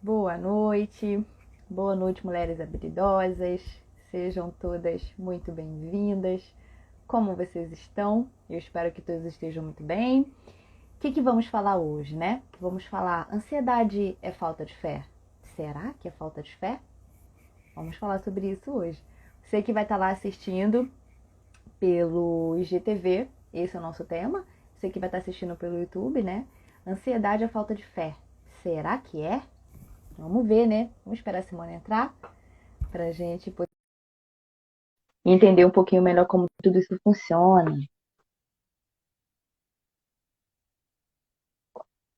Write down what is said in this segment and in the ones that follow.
Boa noite, boa noite, mulheres habilidosas, sejam todas muito bem-vindas. Como vocês estão? Eu espero que todos estejam muito bem. O que vamos falar hoje, né? Vamos falar, ansiedade é falta de fé? Será que é falta de fé? Vamos falar sobre isso hoje. Você que vai estar lá assistindo pelo IGTV, esse é o nosso tema. Você que vai estar assistindo pelo YouTube, né? Ansiedade é falta de fé. Será que é? Vamos ver, né? Vamos esperar a Simone entrar pra gente poder entender um pouquinho melhor como tudo isso funciona.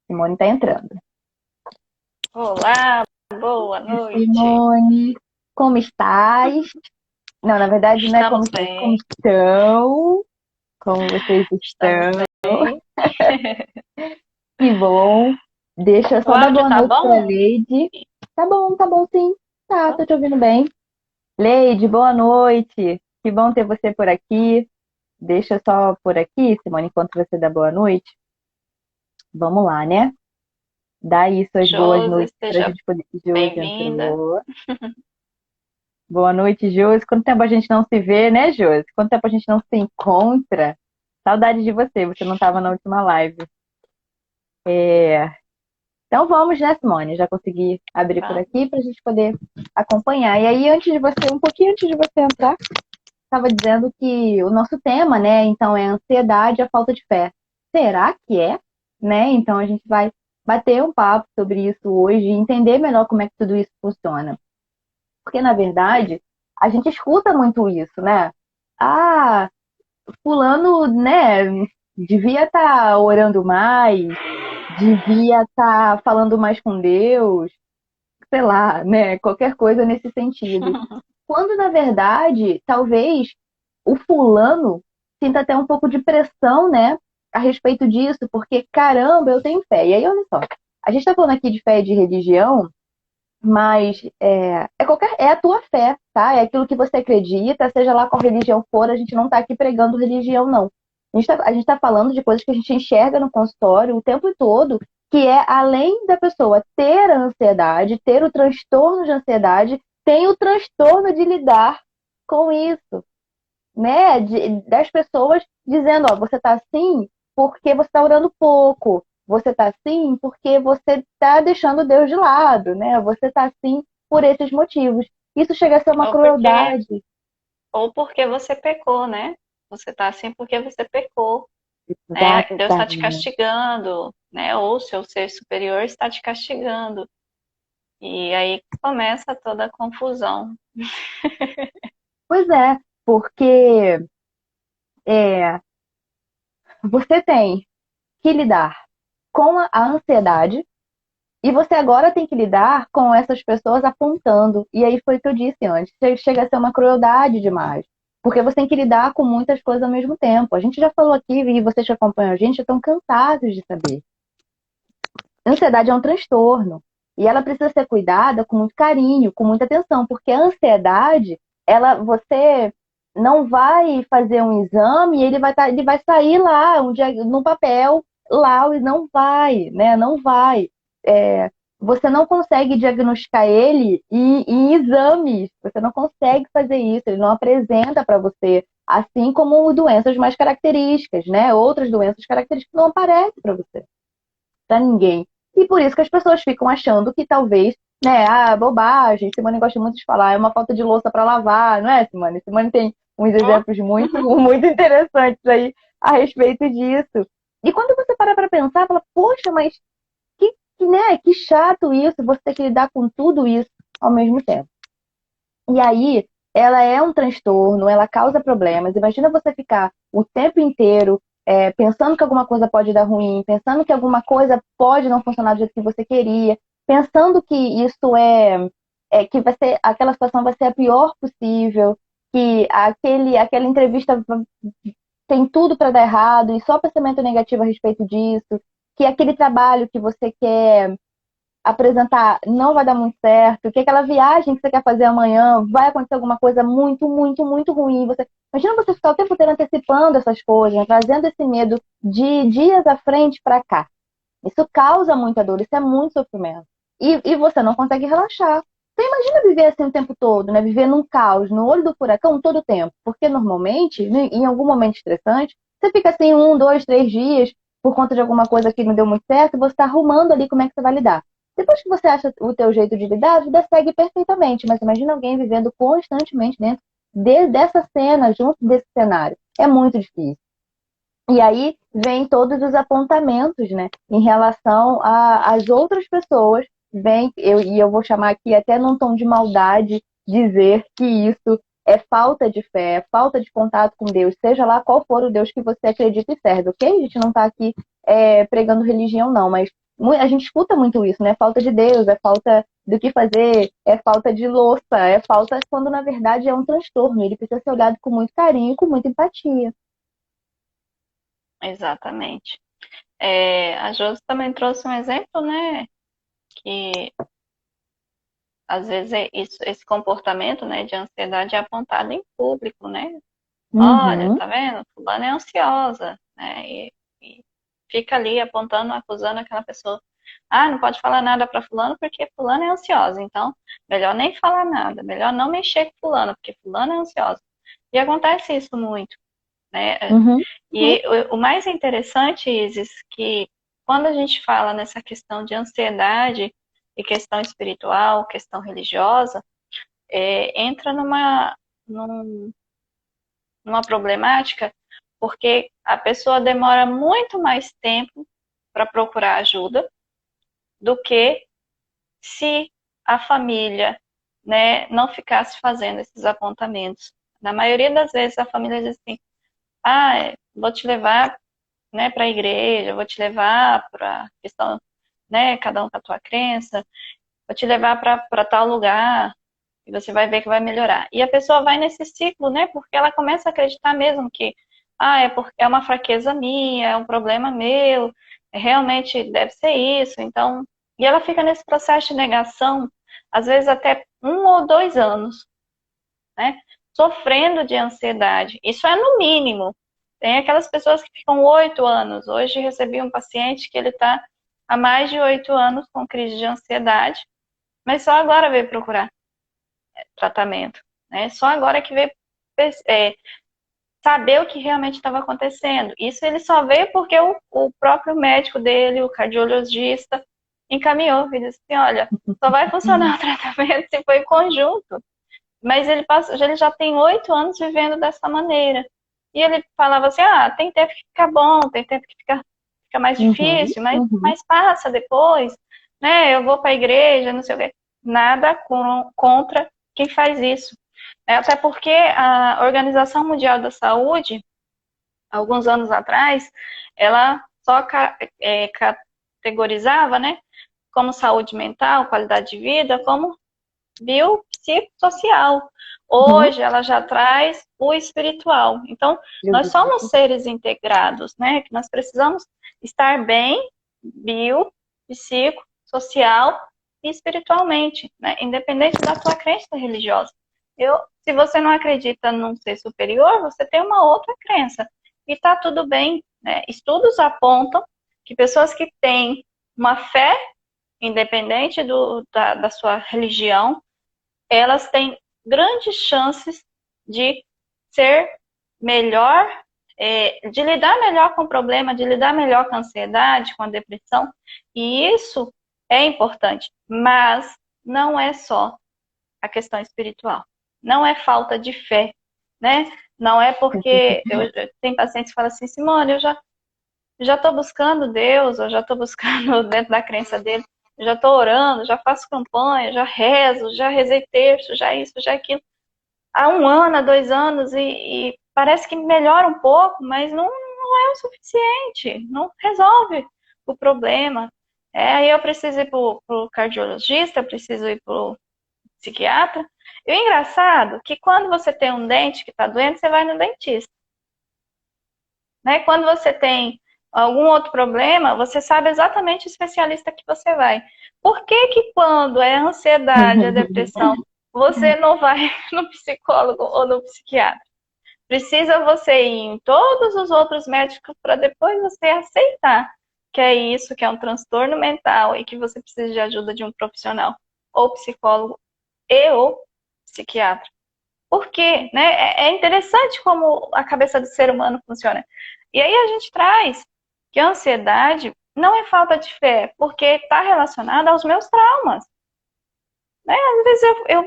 Simone tá entrando. Olá, boa noite. Simone, como estás? Não, na verdade não é como Estamos estás, como bem, estão? Como vocês estamos estão? bem. Que bom. Deixa eu O só dar áudio boa tá noite pra bom? Leide. Tá bom sim. Tá, tô te ouvindo bem. Leide, boa noite. Que bom ter você por aqui. Deixa eu só por aqui, Simone, enquanto você dá boa noite. Vamos lá, né? Dá aí suas boas Josi, noites pra seja gente poder. Josi bem-vinda. entrou. Boa noite, Josi. Quanto tempo a gente não se vê, né, Josi? Quanto tempo a gente não se encontra? Saudade de você, você não estava na última live. Então vamos, né, Simone? Já consegui abrir por Vamos. aqui pra gente poder acompanhar. E aí, um pouquinho antes de você entrar, estava dizendo que o nosso tema, né, então é ansiedade e a falta de fé. Será que é? Né? Então a gente vai bater um papo sobre isso hoje e entender melhor como é que tudo isso funciona. Porque, na verdade, a gente escuta muito isso, né? Ah, fulano, né, devia estar orando mais, devia estar falando mais com Deus, sei lá, né? Qualquer coisa nesse sentido. Quando, na verdade, talvez o fulano sinta até um pouco de pressão, né, a respeito disso, porque, caramba, eu tenho fé. E aí, olha só, a gente está falando aqui de fé e de religião, mas é a tua fé, tá? É aquilo que você acredita, seja lá qual religião for, a gente não está aqui pregando religião, não. A gente tá falando de coisas que a gente enxerga no consultório o tempo todo, que é além da pessoa ter a ansiedade, ter o transtorno de ansiedade, tem o transtorno de lidar com isso, né? Das pessoas dizendo, ó, você tá assim porque você tá orando pouco. Você tá assim porque você tá deixando Deus de lado, né? Você tá assim por esses motivos. Isso chega a ser uma Ou porque, crueldade. ou porque você pecou, né? Você tá assim porque você pecou, né? Deus está te Exatamente. castigando, né? Ou seu ser superior está te castigando. E aí começa toda a confusão. Pois é, porque é, você tem que lidar com a ansiedade e você agora tem que lidar com essas pessoas apontando. E aí foi o que eu disse antes. Chega a ser uma crueldade demais. Porque você tem que lidar com muitas coisas ao mesmo tempo. A gente já falou aqui, e vocês que acompanham a gente já estão cansados de saber. Ansiedade é um transtorno. E ela precisa ser cuidada com muito carinho, com muita atenção. Porque a ansiedade, você não vai fazer um exame e ele vai sair lá, no papel, lá, e não vai, né? Não vai. É, você não consegue diagnosticar ele em exames, você não consegue fazer isso, ele não apresenta para você, assim como doenças mais características, né? Outras doenças características não aparecem para você, para ninguém. E por isso que as pessoas ficam achando que talvez, né, bobagem, Simone gosta muito de falar, é uma falta de louça para lavar, não é, Simone? Simone tem uns Oh, exemplos muito, muito interessantes aí a respeito disso. E quando você para pensar, fala, poxa, mas né, que chato isso, você ter que lidar com tudo isso ao mesmo tempo. E aí, ela é um transtorno, ela causa problemas. Imagina você ficar o tempo inteiro pensando que alguma coisa pode dar ruim, pensando que alguma coisa pode não funcionar do jeito que você queria, pensando que isso que vai ser, aquela situação vai ser a pior possível, que aquela entrevista tem tudo para dar errado e só pensamento negativo a respeito disso, que aquele trabalho que você quer apresentar não vai dar muito certo, que aquela viagem que você quer fazer amanhã vai acontecer alguma coisa muito, muito, muito ruim. Imagina você ficar o tempo inteiro antecipando essas coisas, né, trazendo esse medo de dias à frente para cá. Isso causa muita dor, isso é muito sofrimento. e você não consegue relaxar. Você imagina viver assim o tempo todo, né? Viver num caos, no olho do furacão todo o tempo. Porque normalmente, né, em algum momento estressante, você fica assim 1, 2, 3 dias por conta de alguma coisa que não deu muito certo, e você está arrumando ali como é que você vai lidar. Depois que você acha o teu jeito de lidar, a vida segue perfeitamente. Mas imagina alguém vivendo constantemente dentro dessa cena, junto desse cenário. É muito difícil. E aí vem todos os apontamentos, né, em relação às outras pessoas. E eu vou chamar aqui até num tom de maldade, dizer que isso é falta de fé, é falta de contato com Deus, seja lá qual for o Deus que você acredita e serve, ok? A gente não está aqui pregando religião, não, mas a gente escuta muito isso, né? Falta de Deus, é falta do que fazer, é falta de louça, é falta quando na verdade é um transtorno. Ele precisa ser olhado com muito carinho e com muita empatia. Exatamente. A Josi também trouxe um exemplo, né? Que às vezes esse comportamento, né, de ansiedade é apontado em público, né? Olha, Uhum. tá vendo? Fulana é ansiosa, né? E fica ali apontando, acusando aquela pessoa. Ah, não pode falar nada para fulano porque fulano é ansiosa. Então, melhor nem falar nada, melhor não mexer com fulano, porque fulano é ansiosa. E acontece isso muito, né? Uhum. Uhum. E o mais interessante, Isis, que quando a gente fala nessa questão de ansiedade e questão espiritual, questão religiosa, entra num- numa problemática, porque a pessoa demora muito mais tempo para procurar ajuda do que se a família, né, não ficasse fazendo esses apontamentos. Na maioria das vezes a família diz assim: ah, vou te levar, né, para a igreja, vou te levar para questão, né, cada um com a tua crença, vou te levar para tal lugar e você vai ver que vai melhorar. E a pessoa vai nesse ciclo, né, porque ela começa a acreditar mesmo que porque é uma fraqueza minha, é um problema meu, realmente deve ser isso. Então, e ela fica nesse processo de negação, às vezes até 1 ou 2 anos, né? Sofrendo de ansiedade. Isso é no mínimo. Tem aquelas pessoas que ficam 8 anos. Hoje recebi um paciente que ele está há mais de 8 anos com crise de ansiedade, mas só agora veio procurar tratamento, né? Só agora que veio é, saber o que realmente estava acontecendo. Isso ele só veio porque o próprio médico dele, o cardiologista, encaminhou e disse assim: olha, só vai funcionar o tratamento se for em conjunto. Mas ele já tem 8 anos vivendo dessa maneira. E ele falava assim: tem tempo que fica bom, tem tempo que fica mais Uhum. difícil, mas, Uhum. mas passa depois, né? Eu vou para a igreja, não sei o quê. Nada contra quem faz isso. Até porque a Organização Mundial da Saúde, alguns anos atrás, ela só categorizava, né, como saúde mental, qualidade de vida, como biopsicossocial. Uhum. Hoje ela já traz o espiritual. Então, Eu nós vi somos isso. seres integrados, né? Que nós precisamos estar bem, bio, psico, social e espiritualmente, né? Independente da tua crença religiosa. Se você não acredita num ser superior, você tem uma outra crença. E tá tudo bem, né? Estudos apontam que pessoas que têm uma fé independente da sua religião, elas têm grandes chances de ser melhor, de lidar melhor com o problema, de lidar melhor com a ansiedade, com a depressão. E isso é importante, mas não é só a questão espiritual. Não é falta de fé, né? Não é porque eu tenho pacientes que falam assim: Simone, eu já estou buscando Deus, eu já estou buscando dentro da crença dele, eu já estou orando, já faço campanha, já rezo, já rezei terço, já isso, já aquilo. Há 1 ano, há 2 anos, e parece que melhora um pouco, mas não é o suficiente, não resolve o problema. Aí eu preciso ir para o cardiologista, eu preciso ir para o psiquiatra. E o engraçado é que quando você tem um dente que está doente, você vai no dentista. Né? Quando você tem algum outro problema, você sabe exatamente o especialista que você vai. Por que que quando é a ansiedade, a depressão, você não vai no psicólogo ou no psiquiatra? Precisa você ir em todos os outros médicos para depois você aceitar que é isso, que é um transtorno mental e que você precisa de ajuda de um profissional, ou psicólogo e ou psiquiatra. Por quê? Né? É interessante como a cabeça do ser humano funciona. E aí a gente traz que a ansiedade não é falta de fé, porque está relacionada aos meus traumas. Né? Às vezes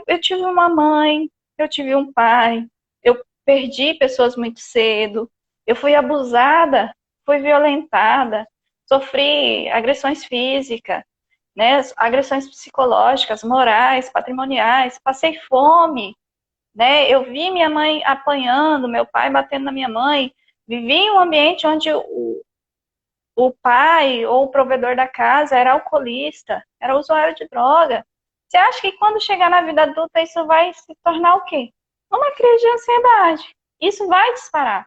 eu tive uma mãe, eu tive um pai, eu perdi pessoas muito cedo, eu fui abusada, fui violentada, sofri agressões físicas, né? Agressões psicológicas, morais, patrimoniais, passei fome, né? Eu vi minha mãe apanhando, meu pai batendo na minha mãe, vivi em um ambiente onde o pai ou o provedor da casa era alcoolista, era usuário de droga. Você acha que quando chegar na vida adulta isso vai se tornar o quê? Uma crise de ansiedade. Isso vai disparar.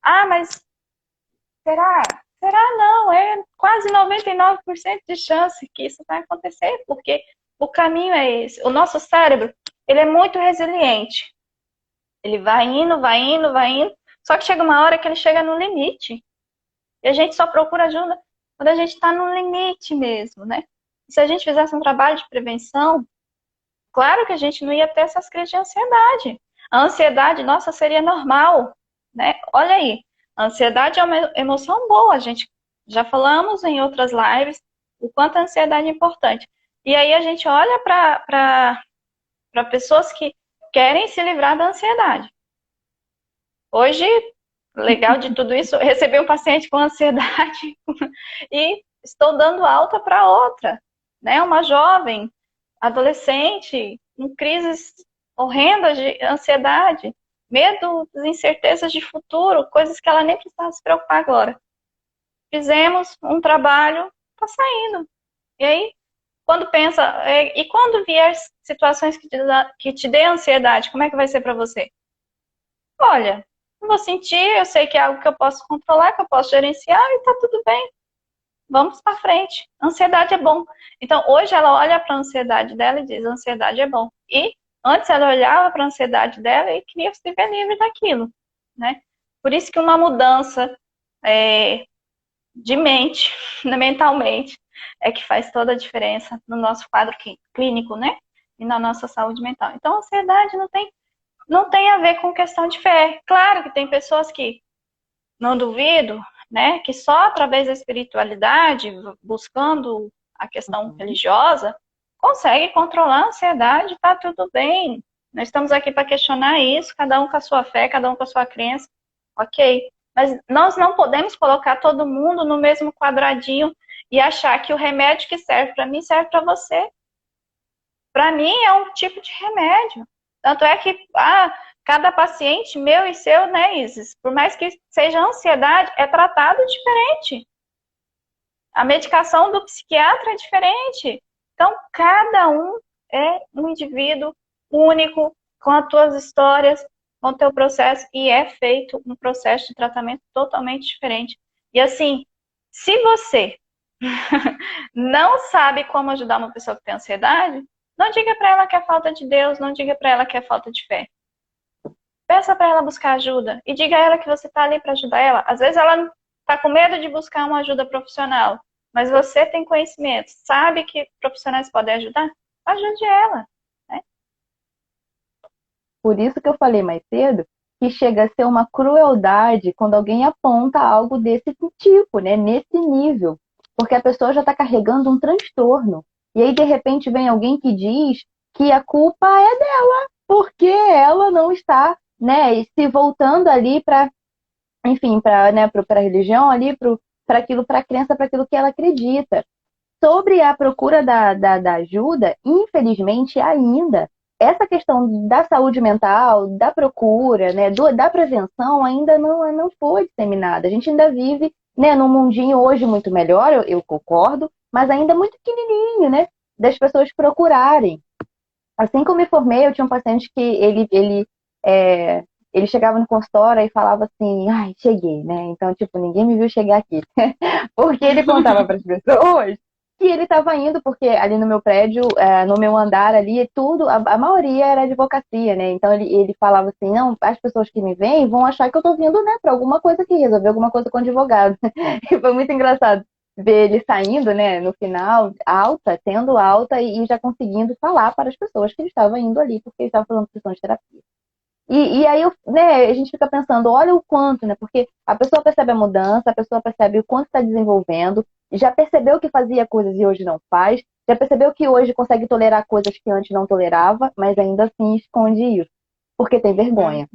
Ah, mas será? Será não? É quase 99% de chance que isso vai acontecer, porque o caminho é esse. O nosso cérebro, ele é muito resiliente. Ele vai indo, vai indo, vai indo, só que chega uma hora que ele chega no limite. E a gente só procura ajuda quando a gente está no limite mesmo, né? E se a gente fizesse um trabalho de prevenção, claro que a gente não ia ter essas crises de ansiedade. A ansiedade, nossa, seria normal, né? Olha aí, a ansiedade é uma emoção boa, a gente já falamos em outras lives o quanto a ansiedade é importante. E aí a gente olha para pessoas que querem se livrar da ansiedade. Hoje, legal de tudo isso, recebi um paciente com ansiedade e estou dando alta para outra, né? Uma jovem, adolescente, com crises horrendas de ansiedade, medo, incertezas de futuro, coisas que ela nem precisava se preocupar agora. Fizemos um trabalho, tá saindo. E aí, quando pensa, e quando vier situações que te dê ansiedade, como é que vai ser para você? Olha, não vou sentir, eu sei que é algo que eu posso controlar, que eu posso gerenciar e tá tudo bem. Vamos para frente. Ansiedade é bom. Então, hoje ela olha para a ansiedade dela e diz: ansiedade é bom. E antes ela olhava para a ansiedade dela e queria se ver livre daquilo, né? Por isso que uma mudança de mente, mentalmente, é que faz toda a diferença no nosso quadro clínico, né? E na nossa saúde mental. Então, a ansiedade não tem a ver com questão de fé. Claro que tem pessoas que, não duvido, né, que só através da espiritualidade, buscando a questão religiosa, consegue controlar a ansiedade, tá tudo bem. Nós estamos aqui para questionar isso, cada um com a sua fé, cada um com a sua crença, ok. Mas nós não podemos colocar todo mundo no mesmo quadradinho e achar que o remédio que serve para mim serve para você. Para mim é um tipo de remédio. Tanto é que cada paciente, meu e seu, né, Isis, por mais que seja ansiedade, é tratado diferente. A medicação do psiquiatra é diferente. Então, cada um é um indivíduo único, com as tuas histórias, com o teu processo, e é feito um processo de tratamento totalmente diferente. E assim, se você não sabe como ajudar uma pessoa que tem ansiedade, não diga para ela que é falta de Deus, não diga para ela que é falta de fé. Peça para ela buscar ajuda e diga a ela que você está ali para ajudar ela. Às vezes ela está com medo de buscar uma ajuda profissional, mas você tem conhecimento, sabe que profissionais podem ajudar? Ajude ela. Né? Por isso que eu falei mais cedo que chega a ser uma crueldade quando alguém aponta algo desse tipo, né? Nesse nível. Porque a pessoa já está carregando um transtorno. E aí, de repente, vem alguém que diz que a culpa é dela, porque ela não está, né, se voltando ali para, enfim, para, né, a religião, ali, para aquilo, para a crença, para aquilo que ela acredita. Sobre a procura da ajuda, infelizmente, ainda, essa questão da saúde mental, da procura, né, da prevenção, ainda não foi disseminada. A gente ainda vive, né, num mundinho hoje muito melhor, eu concordo, mas ainda muito pequenininho, né, das pessoas procurarem. Assim que eu me formei, eu tinha um paciente que ele chegava no consultório e falava assim: ai, cheguei, né? Então, tipo, ninguém me viu chegar aqui. Porque ele contava para as pessoas que ele estava indo, porque ali no meu prédio, no meu andar ali, tudo, a maioria era advocacia, né? Então ele falava assim: não, as pessoas que me veem vão achar que eu tô vindo, né, para alguma coisa aqui, resolver alguma coisa com advogado. E foi muito engraçado. ver ele saindo, né, no final, alta, tendo alta e já conseguindo falar para as pessoas que ele estava indo ali, porque ele estava fazendo sessão de terapia. E aí, né, a gente fica pensando, olha o quanto, né? Porque a pessoa percebe a mudança, a pessoa percebe o quanto está desenvolvendo, já percebeu que fazia coisas e hoje não faz, já percebeu que hoje consegue tolerar coisas que antes não tolerava, mas ainda assim esconde isso, porque tem vergonha.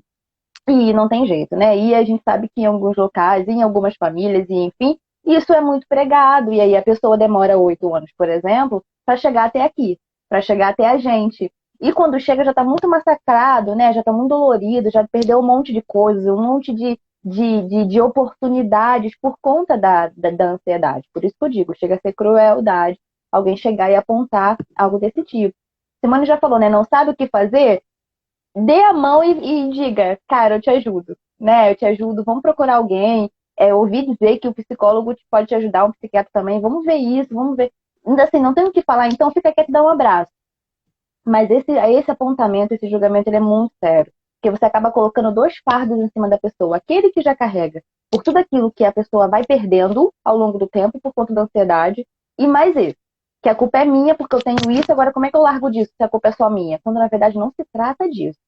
E não tem jeito, né? E a gente sabe que em alguns locais, em algumas famílias, e enfim, isso é muito pregado. E aí a pessoa demora 8 anos, por exemplo, para chegar até aqui, para chegar até a gente. E quando chega já está muito massacrado, né? Já está muito dolorido, já perdeu um monte de coisas, um monte de oportunidades por conta da ansiedade. Por isso que eu digo, chega a ser crueldade alguém chegar e apontar algo desse tipo. Simone já falou, né? Não sabe o que fazer? Dê a mão e diga, cara, eu te ajudo, né? Eu te ajudo, vamos procurar alguém. Ouvi dizer que o psicólogo pode te ajudar, um psiquiatra também. Vamos ver isso, vamos ver. Ainda assim, não tem o que falar, então fica quieto e dá um abraço. Mas esse apontamento, esse julgamento, ele é muito sério. Porque você acaba colocando dois fardos em cima da pessoa. Aquele que já carrega por tudo aquilo que a pessoa vai perdendo ao longo do tempo por conta da ansiedade. E mais esse, que a culpa é minha porque eu tenho isso, agora como é que eu largo disso se a culpa é só minha? Quando na verdade não se trata disso.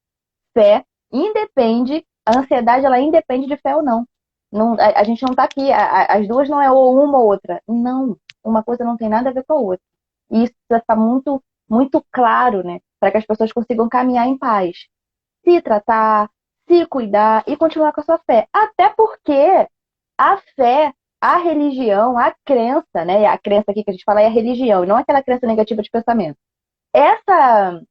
Fé independe, a ansiedade ela independe de fé ou não. Não a gente não tá aqui, as duas não é ou uma ou outra. Não, uma coisa não tem nada a ver com a outra. E isso precisa estar muito, muito claro, né? Para que as pessoas consigam caminhar em paz. Se tratar, se cuidar e continuar com a sua fé. Até porque a fé, a religião, a crença, né? A crença aqui que a gente fala é a religião, e não aquela crença negativa de pensamento. Essa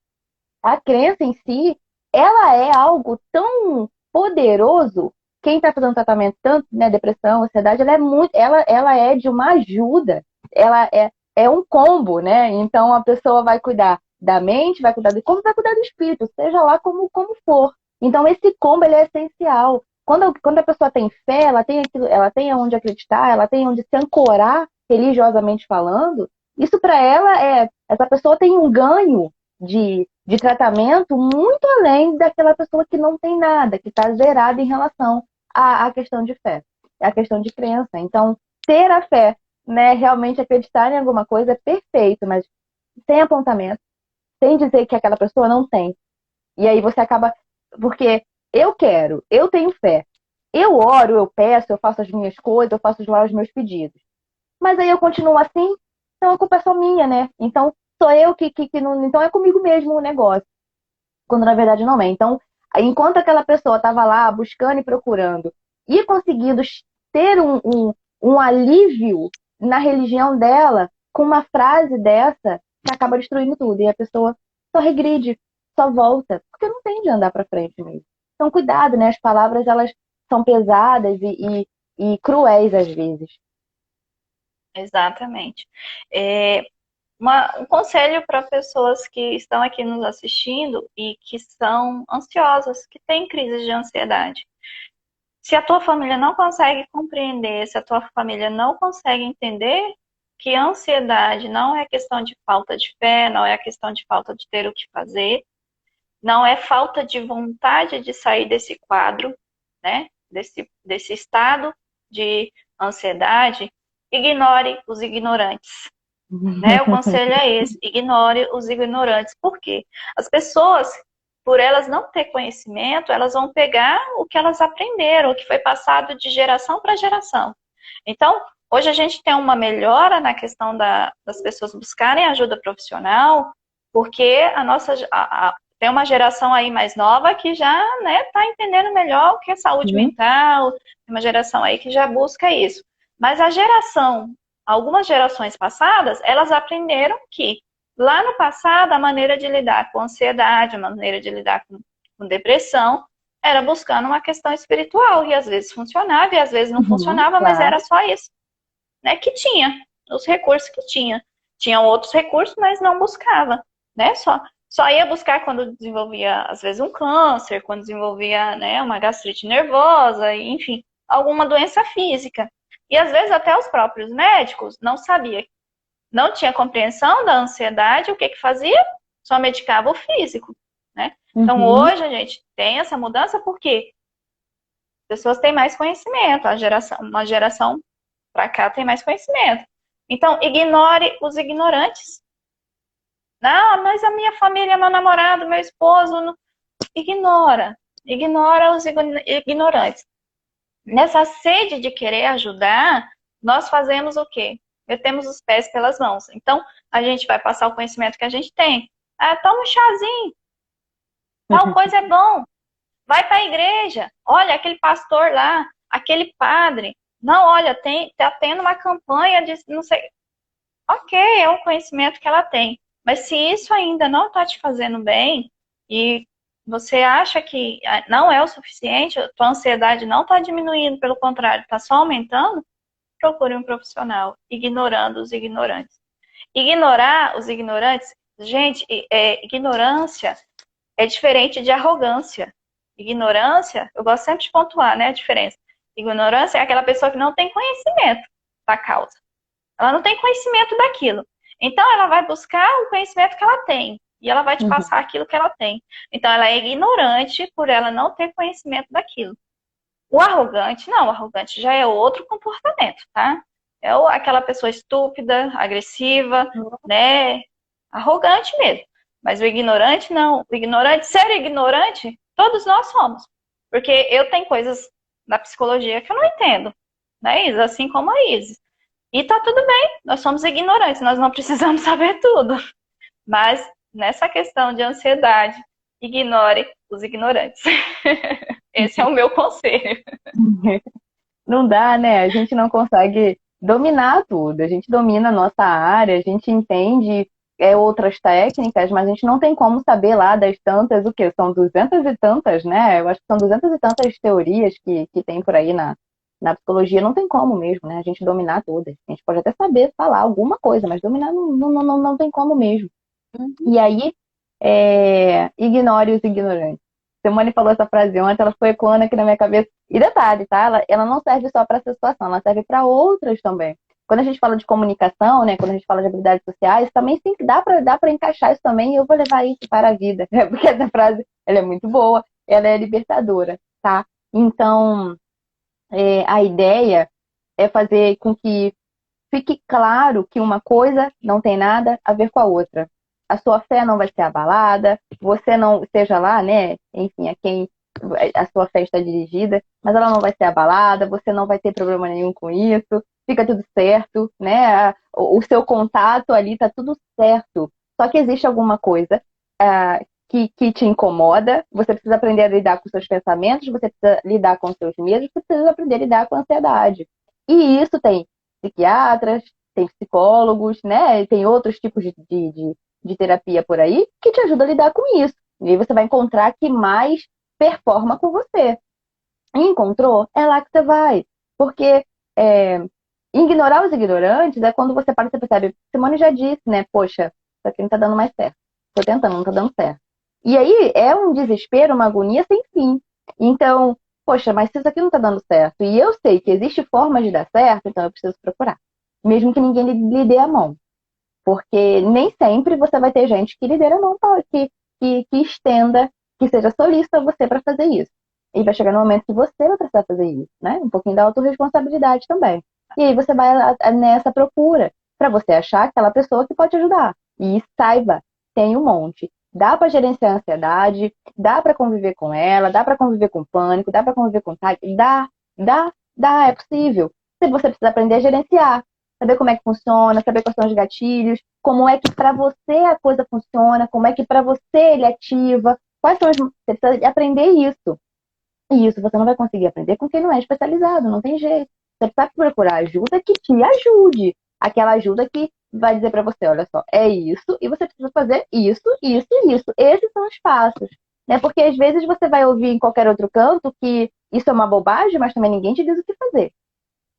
a crença em si, ela é algo tão poderoso. Quem está fazendo tratamento, tanto, né, depressão, ansiedade, ela é muito, ela é de uma ajuda. Ela é um combo, né? Então a pessoa vai cuidar da mente, vai cuidar do corpo, vai cuidar do espírito, seja lá como for. Então esse combo ele é essencial. Quando a pessoa tem fé, ela tem aquilo, ela tem aonde acreditar, ela tem onde se ancorar religiosamente falando. Isso para ela essa pessoa tem um ganho de tratamento muito além daquela pessoa que não tem nada, que está zerada em relação à questão de fé, à questão de crença. Então, ter a fé, né, realmente acreditar em alguma coisa é perfeito, mas sem apontamento, sem dizer que aquela pessoa não tem. E aí você acaba. Porque eu quero, eu tenho fé. Eu oro, eu peço, eu faço as minhas coisas, eu faço lá os meus pedidos. Mas aí eu continuo assim, então a culpa é só minha, né? Então sou eu que não. Então é comigo mesmo o negócio. Quando na verdade não é. Então, enquanto aquela pessoa estava lá buscando e procurando e conseguindo ter um alívio na religião dela, com uma frase dessa, que acaba destruindo tudo. E a pessoa só regride, só volta, porque não tem de andar para frente mesmo. Então, cuidado, né? As palavras, elas são pesadas e cruéis às vezes. Exatamente. É, um conselho para pessoas que estão aqui nos assistindo e que são ansiosas, que têm crises de ansiedade. Se a tua família não consegue compreender, se a tua família não consegue entender que a ansiedade não é questão de falta de fé, não é questão de falta de ter o que fazer, não é falta de vontade de sair desse quadro, né? Desse estado de ansiedade, ignore os ignorantes. Né? O conselho é esse: ignore os ignorantes. Por quê? As pessoas, por elas não ter conhecimento, elas vão pegar o que elas aprenderam, o que foi passado de geração para geração. Então, hoje a gente tem uma melhora na questão das pessoas buscarem ajuda profissional, porque tem uma geração aí mais nova que já está entendendo melhor o que é saúde mental, tem uma geração aí que já busca isso. Mas algumas gerações passadas, elas aprenderam que lá no passado a maneira de lidar com ansiedade, a maneira de lidar com depressão, era buscando uma questão espiritual, e às vezes funcionava e às vezes não funcionava, mas era só isso, né, que tinha, os recursos que tinha. Tinham outros recursos, mas não buscava, né, só ia buscar quando desenvolvia, às vezes, um câncer, quando desenvolvia, né, uma gastrite nervosa, enfim, alguma doença física. E às vezes até os próprios médicos não sabiam, não tinha compreensão da ansiedade, o que fazia? Só medicava o físico, né? Então hoje a gente tem essa mudança porque as pessoas têm mais conhecimento, uma geração para cá tem mais conhecimento. Então, ignore os ignorantes. Ah, mas a minha família, meu namorado, meu esposo, não... ignora. Ignora os ignorantes. Nessa sede de querer ajudar, nós fazemos o quê? Metemos os pés pelas mãos. Então, a gente vai passar o conhecimento que a gente tem. Ah, toma um chazinho, tal coisa é bom. Vai para a igreja. Olha, aquele pastor lá, aquele padre. Não, olha, tá tendo uma campanha de não sei. Ok, é um conhecimento que ela tem. Mas se isso ainda não está te fazendo bem e você acha que não é o suficiente, a tua ansiedade não está diminuindo, pelo contrário, está só aumentando, procure um profissional, ignorando os ignorantes. Ignorar os ignorantes, gente, ignorância é diferente de arrogância. Ignorância, eu gosto sempre de pontuar, né, a diferença. Ignorância é aquela pessoa que não tem conhecimento da causa. Ela não tem conhecimento daquilo. Então, ela vai buscar o conhecimento que ela tem. E ela vai te Uhum. passar aquilo que ela tem. Então, ela é ignorante por ela não ter conhecimento daquilo. O arrogante, não. O arrogante já é outro comportamento, tá? É aquela pessoa estúpida, agressiva, né? Arrogante mesmo. Mas o ignorante, não. O ignorante, ser ignorante, todos nós somos. Porque eu tenho coisas da psicologia que eu não entendo, né, Isa? Assim como a Isis. E tá tudo bem, nós somos ignorantes, nós não precisamos saber tudo. Mas nessa questão de ansiedade, ignore os ignorantes. Esse é o meu conselho. Não dá, né? A gente não consegue dominar tudo. A gente domina a nossa área, a gente entende outras técnicas, mas a gente não tem como saber lá das tantas, o quê? São 200 e tantas, né? Eu acho que são 200 e tantas teorias que tem por aí na psicologia. Não tem como mesmo, né? A gente dominar todas. A gente pode até saber falar alguma coisa, mas dominar não tem como mesmo. E aí, ignore os ignorantes. Simone falou essa frase ontem, ela foi ecoando aqui na minha cabeça. E detalhe, tá? Ela não serve só para essa situação, ela serve para outras também. Quando a gente fala de comunicação, né? Quando a gente fala de habilidades sociais, também sim, dá para encaixar isso também e eu vou levar isso para a vida. Porque essa frase, ela é muito boa, ela é libertadora, tá? Então, a ideia é fazer com que fique claro que uma coisa não tem nada a ver com a outra. A sua fé não vai ser abalada, você não, seja lá, né, enfim, a quem a sua fé está dirigida, mas ela não vai ser abalada, você não vai ter problema nenhum com isso, fica tudo certo, né? O seu contato ali tá tudo certo. Só que existe alguma coisa que te incomoda, você precisa aprender a lidar com seus pensamentos, você precisa lidar com seus medos, você precisa aprender a lidar com a ansiedade. E isso tem psiquiatras, tem psicólogos, né? Tem outros tipos de terapia por aí que te ajuda a lidar com isso. E aí você vai encontrar que mais performa com você. E encontrou? É lá que você vai. Porque ignorar os ignorantes é quando você para e você percebe. Simone já disse, né? Poxa, isso aqui não tá dando mais certo. Tô tentando, não tá dando certo. E aí é um desespero, uma agonia sem fim. Então, poxa, mas se isso aqui não tá dando certo e eu sei que existe forma de dar certo, então eu preciso procurar. Mesmo que ninguém lhe dê a mão. Porque nem sempre você vai ter gente que lhe dê a mão, que estenda, que seja solícita a você para fazer isso. E vai chegar no momento que você vai precisar fazer isso, né? Um pouquinho da autorresponsabilidade também. E aí você vai nessa procura para você achar aquela pessoa que pode te ajudar. E saiba, tem um monte. Dá para gerenciar a ansiedade, dá para conviver com ela, dá para conviver com pânico, dá para conviver com TAG, dá, é possível. Se você precisa aprender a gerenciar, saber como é que funciona, saber quais são os gatilhos, como é que para você a coisa funciona, como é que para você ele ativa, quais são você precisa aprender isso. E isso você não vai conseguir aprender com quem não é especializado, não tem jeito. Você precisa procurar ajuda que te ajude. Aquela ajuda que vai dizer para você, olha só, é isso, e você precisa fazer isso, isso e isso. Esses são os passos. Né? Porque às vezes você vai ouvir em qualquer outro canto que isso é uma bobagem, mas também ninguém te diz o que fazer.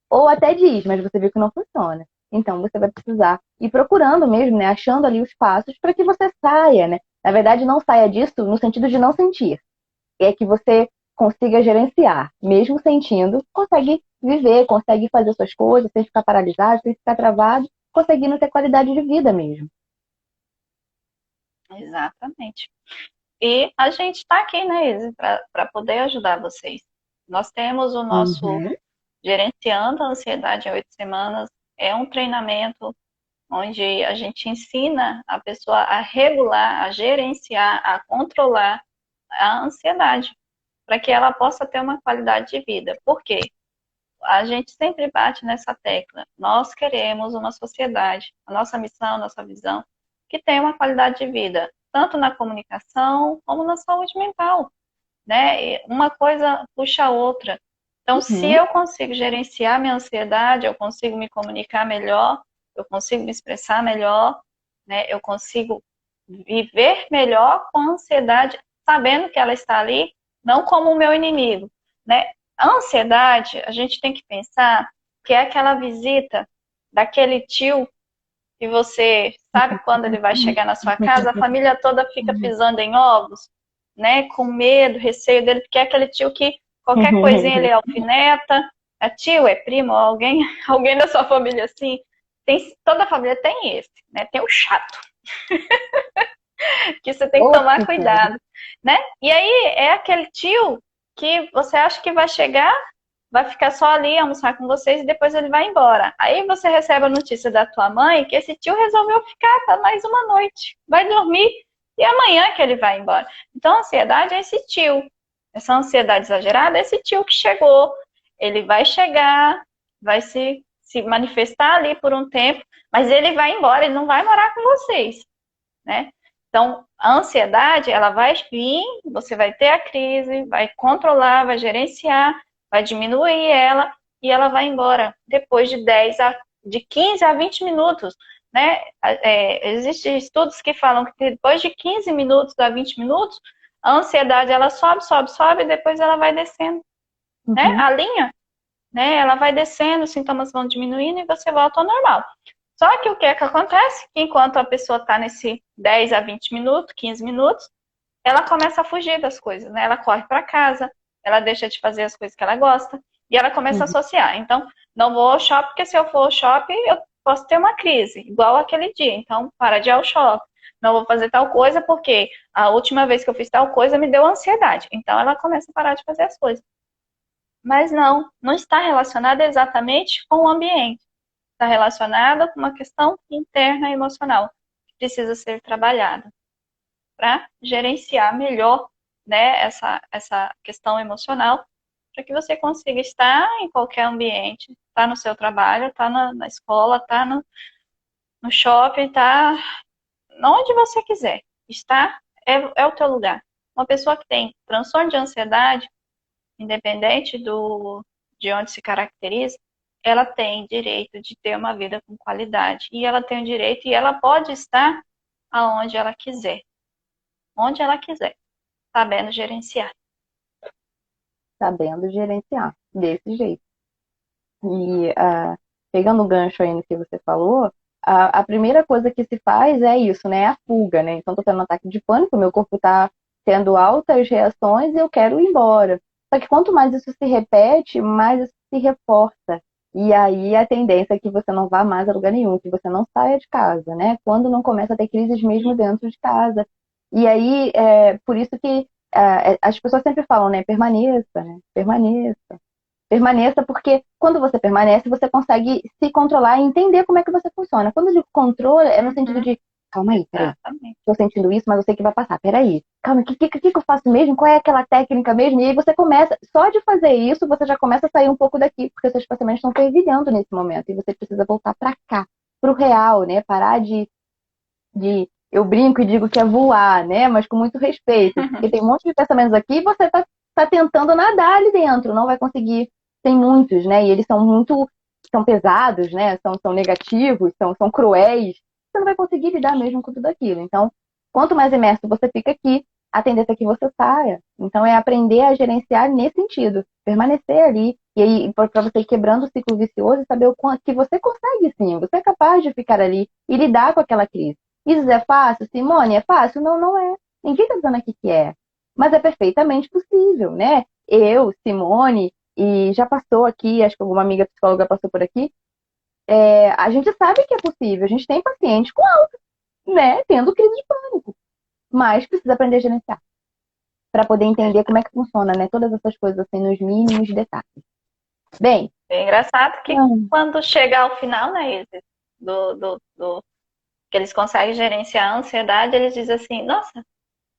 Ou até diz, mas você viu que não funciona. Então você vai precisar ir procurando mesmo, né? Achando ali os passos para que você saia, né? Na verdade, não saia disso no sentido de não sentir. É que você consiga gerenciar, mesmo sentindo, consegue viver, consegue fazer suas coisas sem ficar paralisado, sem ficar travado, conseguindo ter qualidade de vida mesmo. Exatamente. E a gente está aqui, né, Izzy, para poder ajudar vocês. Nós temos o nosso Uhum. Gerenciando a Ansiedade em 8 Semanas, é um treinamento onde a gente ensina a pessoa a regular, a gerenciar, a controlar a ansiedade, para que ela possa ter uma qualidade de vida. Por quê? A gente sempre bate nessa tecla. Nós queremos uma sociedade, a nossa missão, a nossa visão, que tenha uma qualidade de vida, tanto na comunicação como na saúde mental, né? Uma coisa puxa a outra. Então, se Uhum. eu consigo gerenciar minha ansiedade, eu consigo me comunicar melhor, eu consigo me expressar melhor, né? Eu consigo viver melhor com a ansiedade, sabendo que ela está ali, não como o meu inimigo, né? A ansiedade, a gente tem que pensar que é aquela visita daquele tio que você sabe quando ele vai chegar na sua casa, a família toda fica pisando em ovos, né? Com medo, receio dele, porque é aquele tio que qualquer coisinha ele alfineta. É tio, é primo, alguém, alguém da sua família assim. Tem, toda família tem esse, né? Tem o chato, que você tem que tomar Outro sério. cuidado, né? E aí é aquele tio que você acha que vai chegar, vai ficar só ali almoçar com vocês e depois ele vai embora. Aí você recebe a notícia da tua mãe que esse tio resolveu ficar para mais uma noite, vai dormir e amanhã que ele vai embora. Então a ansiedade é esse tio, essa ansiedade exagerada é esse tio que chegou, ele vai chegar, vai se manifestar ali por um tempo, mas ele vai embora, ele não vai morar com vocês, né? Então, a ansiedade, ela vai vir, você vai ter a crise, vai controlar, vai gerenciar, vai diminuir ela e ela vai embora depois de 15 a 20 minutos, né? Existem estudos que falam que depois de 15 minutos a 20 minutos, a ansiedade, ela sobe, sobe, sobe e depois ela vai descendo, né? Uhum. A linha, né? Ela vai descendo, os sintomas vão diminuindo e você volta ao normal. Só que o que é que acontece? Enquanto a pessoa está nesse 10 a 20 minutos, 15 minutos, ela começa a fugir das coisas, né? Ela corre para casa, ela deixa de fazer as coisas que ela gosta e ela começa a Uhum. associar. Então, não vou ao shopping, porque se eu for ao shopping, eu posso ter uma crise, igual aquele dia. Então, para de ir ao shopping. Não vou fazer tal coisa porque a última vez que eu fiz tal coisa me deu ansiedade. Então, ela começa a parar de fazer as coisas. Mas não está relacionada exatamente com o ambiente. Está relacionada com uma questão interna emocional que precisa ser trabalhada para gerenciar melhor, né, essa questão emocional, para que você consiga estar em qualquer ambiente, tá no seu trabalho, tá na escola, tá no shopping, tá onde você quiser. Estar é o teu lugar. Uma pessoa que tem transtorno de ansiedade, independente de onde se caracteriza, ela tem direito de ter uma vida com qualidade. E ela tem o direito e ela pode estar aonde ela quiser. Onde ela quiser, sabendo gerenciar. Sabendo gerenciar desse jeito. E pegando o gancho aí no que você falou, a primeira coisa que se faz é isso, né? A fuga, né? Então, tô tendo um ataque de pânico, meu corpo tá tendo altas reações e eu quero ir embora. Só que quanto mais isso se repete, mais isso se reforça. E aí a tendência é que você não vá mais a lugar nenhum, que você não saia de casa, né? Quando não começa a ter crises mesmo dentro de casa. E aí, por isso que as pessoas sempre falam, né? Permaneça, né? Permaneça. Permaneça, porque quando você permanece, você consegue se controlar e entender como é que você funciona. Quando eu digo controle, é no sentido Uhum, de, calma aí, peraí, exatamente. estou sentindo isso, mas eu sei que vai passar, peraí, calma, o que eu faço mesmo? Qual é aquela técnica mesmo? E aí você começa, só de fazer isso, você já começa a sair um pouco daqui, porque seus pensamentos estão fervilhando nesse momento, e você precisa voltar para cá, para o real, né? Parar eu brinco e digo que é voar, né? Mas com muito respeito, porque tem um monte de pensamentos aqui e você tá tentando nadar ali dentro, não vai conseguir. Tem muitos, né? E eles são pesados, né? São negativos, são cruéis. Você não vai conseguir lidar mesmo com tudo aquilo. Então, quanto mais imerso você fica aqui, a tendência é que você saia. Então, é aprender a gerenciar nesse sentido, permanecer ali. E aí, para você ir quebrando o ciclo vicioso e saber o quanto que você consegue sim, você é capaz de ficar ali e lidar com aquela crise. Isso é fácil, Simone? É fácil? Não, não é. Ninguém está dizendo aqui que é. Mas é perfeitamente possível, né? Eu, Simone, e já passou aqui, acho que alguma amiga psicóloga passou por aqui, a gente sabe que é possível, a gente tem paciente com alta, né? Tendo crise de pânico. Mas precisa aprender a gerenciar, para poder entender como é que funciona, né? Todas essas coisas assim, nos mínimos detalhes. Bem, É engraçado que hum, quando chega ao final, né, eles, que eles conseguem gerenciar a ansiedade, eles dizem assim, nossa,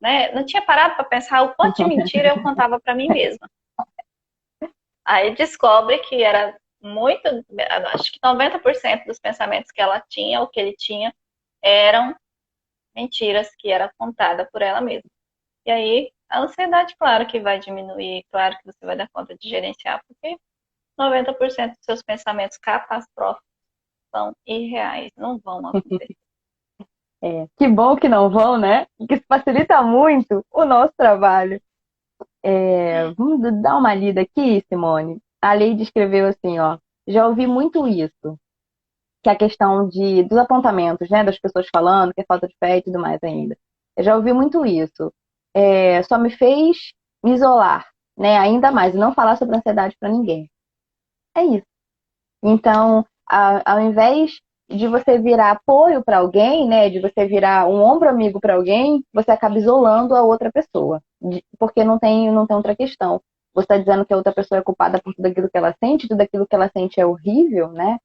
né, não tinha parado para pensar o quanto de mentira eu contava para mim mesma. Aí descobre que era muito, acho que 90% dos pensamentos que ela tinha, ou que ele tinha, eram mentiras que era contada por ela mesma. E aí a ansiedade, claro que vai diminuir, claro que você vai dar conta de gerenciar, porque 90% dos seus pensamentos catastróficos são irreais, não vão acontecer. que bom que não vão, né? Que isso facilita muito o nosso trabalho. Vamos dar uma lida aqui, Simone. A Leide escreveu assim, ó. Já ouvi muito isso, que é a questão dos apontamentos, né? Das pessoas falando que é falta de fé e tudo mais ainda. Eu já ouvi muito isso. Só me fez me isolar, né? Ainda mais, e não falar sobre ansiedade para ninguém. É isso. Então, ao invés de você virar apoio para alguém, né, de você virar um ombro amigo para alguém, você acaba isolando a outra pessoa, porque não tem outra questão. Você está dizendo que a outra pessoa é culpada por tudo aquilo que ela sente, tudo aquilo que ela sente é horrível, né?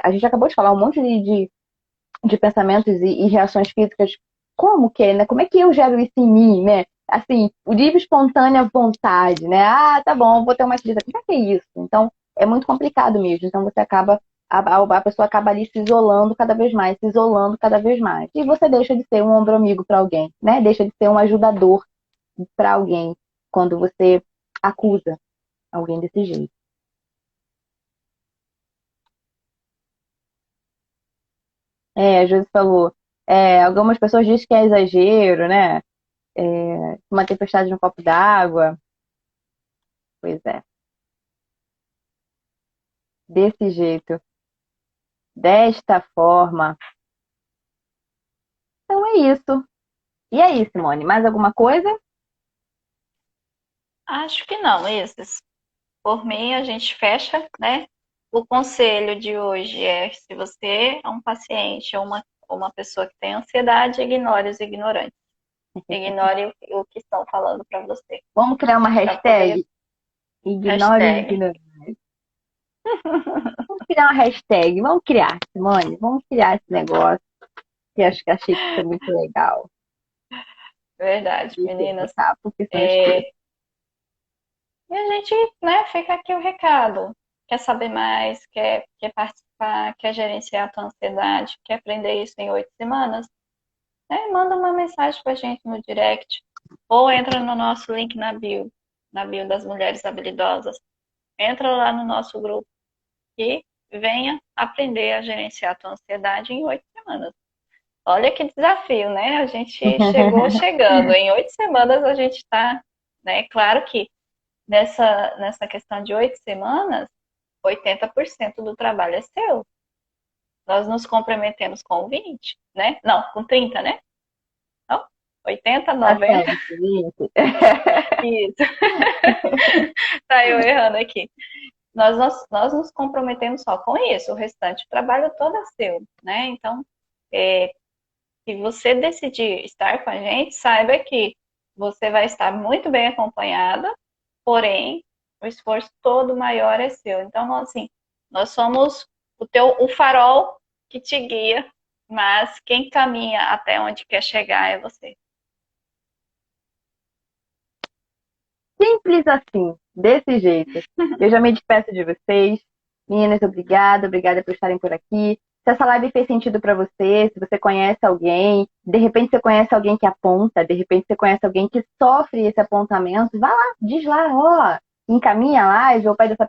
A gente acabou de falar um monte de pensamentos e reações físicas. Como que, né? Como é que eu gero isso em mim, né? Assim, o livre espontânea vontade, né? Ah, tá bom, vou ter uma crise. O que é isso? Então, é muito complicado mesmo. Então, a pessoa acaba ali se isolando cada vez mais, se isolando cada vez mais. E você deixa de ser um ombro amigo para alguém, né? Deixa de ser um ajudador para alguém quando você acusa alguém desse jeito. A Josi falou, algumas pessoas dizem que é exagero, né? Uma tempestade no copo d'água. Pois é, desse jeito, desta forma. Então é isso. E aí, Simone, mais alguma coisa? Acho que não, esses. Por mim, a gente fecha, né? O conselho de hoje é: se você é um paciente ou uma pessoa que tem ansiedade, ignore os ignorantes. Ignore o que estão falando para você. Vamos criar uma Para poder. hashtag? Ignore os Hashtag. ignorantes. Vamos criar uma hashtag. Vamos criar, Simone. Vamos criar esse negócio. Que acho que achei que foi muito legal. Verdade, Deixa eu meninas. botar, porque senão eu esqueço. É, e a gente, né, fica aqui o recado. Quer saber mais? Quer participar? Quer gerenciar a tua ansiedade? Quer aprender isso em 8 semanas? Manda uma mensagem pra gente no direct. Ou entra no nosso link na bio das Mulheres Habilidosas. Entra lá no nosso grupo e venha aprender a gerenciar a tua ansiedade em 8 semanas. Olha que desafio, né? A gente chegou chegando. Em 8 semanas a gente está, né? Claro que nessa questão de 8 semanas, 80% do trabalho é seu. Nós nos comprometemos com 20, né? Não, com 30, né? Não? 80, Tá 90. certo, gente. Isso. Tá eu errando aqui. Nós nos comprometemos só com isso, o restante do trabalho todo é seu, né? Então, é, se você decidir estar com a gente, saiba que você vai estar muito bem acompanhada, porém, o esforço todo maior é seu. Então, assim, nós somos o farol que te guia, mas quem caminha até onde quer chegar é você. Simples assim, desse jeito. Eu já me despeço de vocês. Meninas, obrigada por estarem por aqui. Se essa live fez sentido para você, se você conhece alguém, de repente você conhece alguém que aponta, de repente você conhece alguém que sofre esse apontamento, vá lá, diz lá, ó, encaminha a live ou pede essa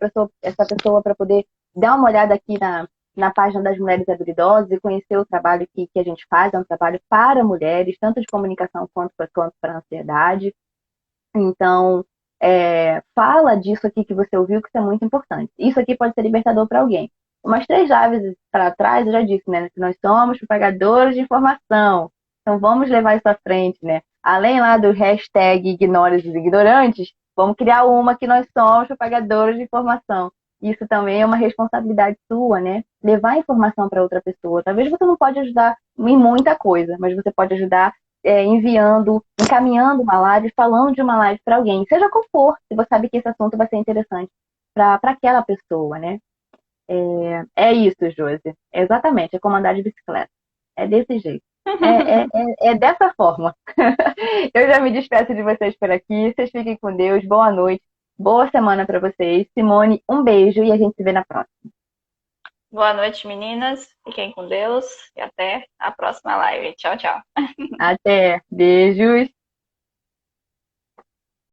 pessoa para poder dar uma olhada aqui na página das Mulheres Habilidosas e conhecer o trabalho que a gente faz, é um trabalho para mulheres, tanto de comunicação quanto para ansiedade. Então, fala disso aqui que você ouviu, que isso é muito importante. Isso aqui pode ser libertador para alguém. Umas 3 lives para trás, eu já disse, né, que nós somos propagadores de informação. Então, vamos levar isso à frente, né? Além lá do hashtag ignore os ignorantes, vamos criar uma que nós somos propagadores de informação. Isso também é uma responsabilidade sua, né? Levar a informação para outra pessoa. Talvez você não pode ajudar em muita coisa, mas você pode ajudar enviando, encaminhando uma live, falando de uma live para alguém, seja qual for, se você sabe que esse assunto vai ser interessante. para aquela pessoa, né? É isso, Josi. Exatamente, é como andar de bicicleta. É desse jeito. É dessa forma. Eu já me despeço de vocês por aqui. Vocês fiquem com Deus. Boa noite. Boa semana para vocês. Simone, um beijo e a gente se vê na próxima. Boa noite, meninas. Fiquem com Deus e até a próxima live. Tchau, tchau. Até. Beijos.